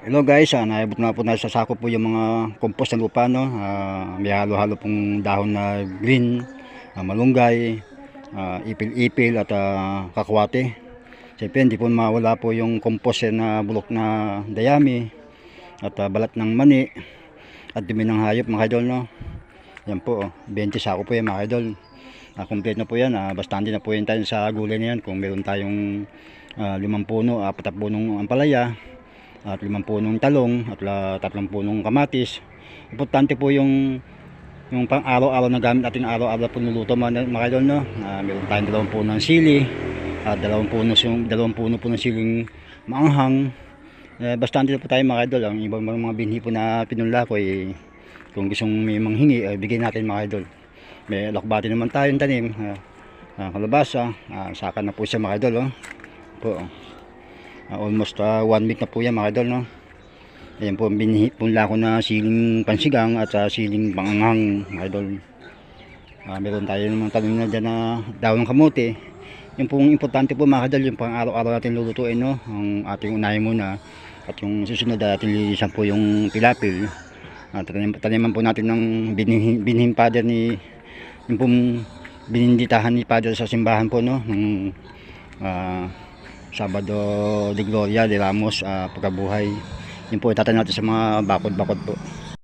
Hello guys, naibot na po na sa sako po yung mga compost na lupa, no? May halo-halo pong dahon na green, malunggay, ipil-ipil at kakwate. Siyempre hindi po mawala po yung compost na bulok na dayami at balat ng mani at dumi ng hayop, mga idol, no? Yan po, 20 sako po yan, mga idol. Complete na po yan, bastante na po yan tayo sa gulay na yan. Kung meron tayong 5 puno, 4 punong ampalaya at 5 punong talong at 3 punong kamatis. Importante po yung pang araw-araw na gamit natin, araw-araw po nuluto, mga idol, no? Meron tayong 2 puno ng sili at 2 puno po ng siling maanghang. Bastante po tayo, mga idol. Ang ibang mga binhi po na pinunla ko, kung gustong may manghingi, bigyan natin, mga idol. May lakbati naman tayong tanim, kalabasa, saka na po siya, mga idol, po. Almost 1 week na po yan, mga idol, no? Ayan po, punla ko na siling pansigang at siling panganghang, mga idol. Meron tayo naman tanim na dyan na dahon ng kamote. Yung pong importante po, mga idol, yung pang araw-araw natin lulutuin, no? Ang ating unahin muna at yung susunod natin lilisan po yung pilapil. Taniman po natin ng binhing father ni yung pong bininditahan ni father sa simbahan po, no? Sabado de Gloria de Ramos, pagkabuhay. Yun po itatanim natin sa mga bakod-bakod po.